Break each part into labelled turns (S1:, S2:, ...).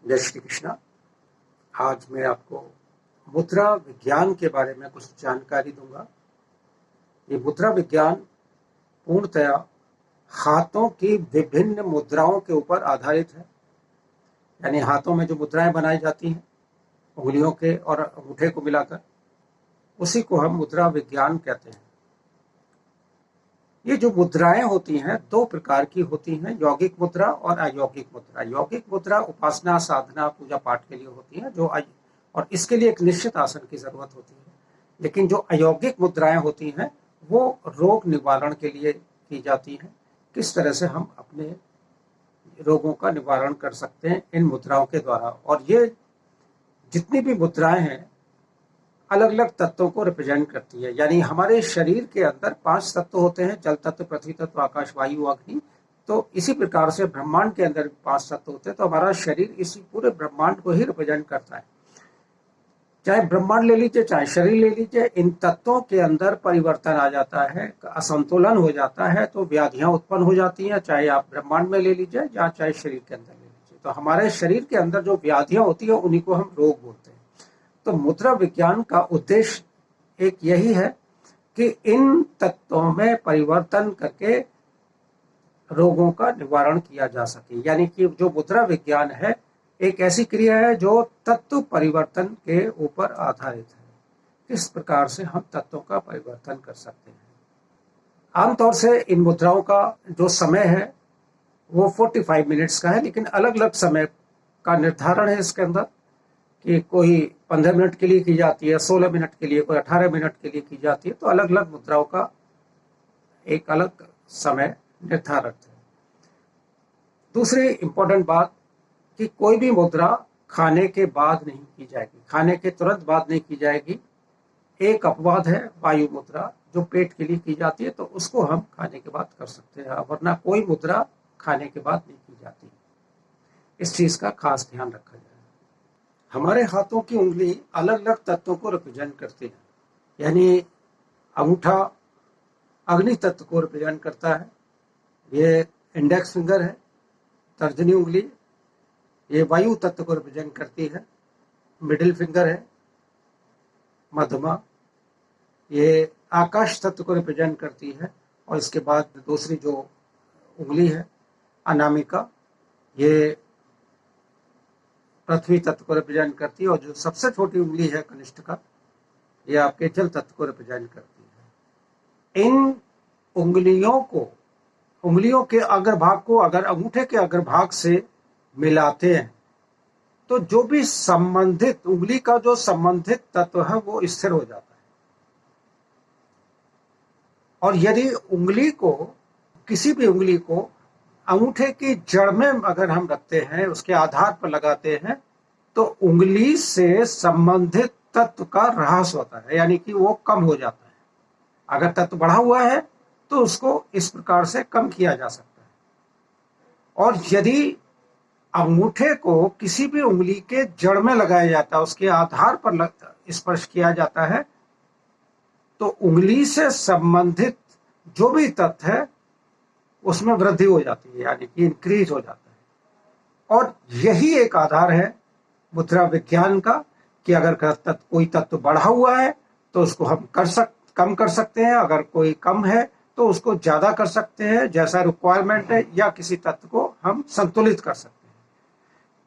S1: जय श्री कृष्णा। आज मैं आपको मुद्रा विज्ञान के बारे में कुछ जानकारी दूंगा। ये मुद्रा विज्ञान पूर्णतया हाथों की विभिन्न मुद्राओं के ऊपर आधारित है। यानी हाथों में जो मुद्राएं बनाई जाती हैं उंगलियों के और अंगूठे को मिलाकर, उसी को हम मुद्रा विज्ञान कहते हैं। ये जो मुद्राएं होती हैं दो प्रकार की होती हैं, यौगिक मुद्रा और अयौगिक मुद्रा। यौगिक मुद्रा उपासना, साधना, पूजा पाठ के लिए होती है और इसके लिए एक निश्चित आसन की जरूरत होती है। लेकिन जो अयौगिक मुद्राएं होती हैं वो रोग निवारण के लिए की जाती हैं। किस तरह से हम अपने रोगों का निवारण कर सकते हैं इन मुद्राओं के द्वारा। और ये जितनी भी मुद्राएं हैं अलग अलग तत्वों को रिप्रेजेंट करती है। यानी हमारे शरीर के अंदर 5 तत्व होते हैं, जल तत्व, पृथ्वी तत्व, आकाश, वायु, अग्नि। तो इसी प्रकार से ब्रह्मांड के अंदर 5 तत्व होते हैं। तो हमारा शरीर इसी पूरे ब्रह्मांड को ही रिप्रेजेंट करता है। चाहे ब्रह्मांड ले लीजिए, चाहे शरीर ले लीजिए, इन तत्वों के अंदर परिवर्तन आ जाता है, असंतुलन हो जाता है तो व्याधियां उत्पन्न हो जाती हैं। चाहे आप ब्रह्मांड में ले लीजिए या चाहे शरीर के अंदर ले लीजिए, तो हमारे शरीर के अंदर जो व्याधियां होती है उन्हीं को हम रोग बोलते हैं। तो मुद्रा विज्ञान का उद्देश्य एक यही है कि इन तत्वों में परिवर्तन करके रोगों का निवारण किया जा सके। यानी कि जो मुद्रा विज्ञान है एक ऐसी क्रिया है जो तत्व परिवर्तन के ऊपर आधारित है। किस प्रकार से हम तत्वों का परिवर्तन कर सकते हैं। आमतौर से इन मुद्राओं का जो समय है वो 45 मिनट्स का है, लेकिन अलग अलग समय का निर्धारण है इसके अंदर कि कोई 15 मिनट के लिए की जाती है, 16 मिनट के लिए, कोई 18 मिनट के लिए की जाती है। तो अलग अलग मुद्राओं का एक अलग समय निर्धारित है। दूसरी इंपॉर्टेंट बात कि कोई भी मुद्रा खाने के बाद नहीं की जाएगी, खाने के तुरंत बाद नहीं की जाएगी। एक अपवाद है वायु मुद्रा, जो पेट के लिए की जाती है, तो उसको हम खाने के बाद कर सकते हैं, वरना कोई मुद्रा खाने के बाद नहीं की जाती। इस चीज का खास ध्यान रखा जाए। हमारे हाथों की उंगली अलग अलग तत्वों को रिप्रेजेंट करती है। यानी अंगूठा अग्नि तत्व को रिप्रेजेंट करता है, ये इंडेक्स फिंगर है। तर्जनी उंगली ये वायु तत्व को रिप्रेजेंट करती है। मिडिल फिंगर है मध्यमा, ये आकाश तत्व को रिप्रेजेंट करती है। और इसके बाद दूसरी जो उंगली है अनामिका, ये पृथ्वी तत्व को रिप्रेजेंट करती है। और जो सबसे छोटी उंगली है कनिष्ठिका, ये आपके जल तत्व को रिप्रेजेंट करती है। इन उंगलियों के अग्रभाग को अगर अंगूठे के अग्रभाग से मिलाते हैं तो जो भी संबंधित उंगली का जो संबंधित तत्व है वो स्थिर हो जाता है। और यदि किसी भी उंगली को अंगूठे की जड़ में अगर हम रखते हैं, उसके आधार पर लगाते हैं, तो उंगली से संबंधित तत्व का ह्रास होता है, यानी कि वो कम हो जाता है। अगर तत्व बढ़ा हुआ है तो उसको इस प्रकार से कम किया जा सकता है। और यदि अंगूठे को किसी भी उंगली के जड़ में लगाया जाता है, उसके आधार पर स्पर्श किया जाता है, तो उंगली से संबंधित जो भी तत्व है उसमें वृद्धि हो जाती है, यानी कि इंक्रीज हो जाता है। और यही एक आधार है मुद्रा विज्ञान का कि अगर कोई तत्व बढ़ा हुआ है तो उसको हम कम कर सकते हैं, अगर कोई कम है तो उसको ज्यादा कर सकते हैं, जैसा रिक्वायरमेंट है, या किसी तत्व को हम संतुलित कर सकते हैं।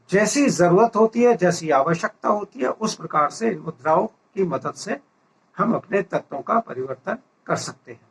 S1: जैसी जरूरत होती है, जैसी आवश्यकता होती है, उस प्रकार से इन मुद्राओं की मदद से हम अपने तत्वों का परिवर्तन कर सकते हैं।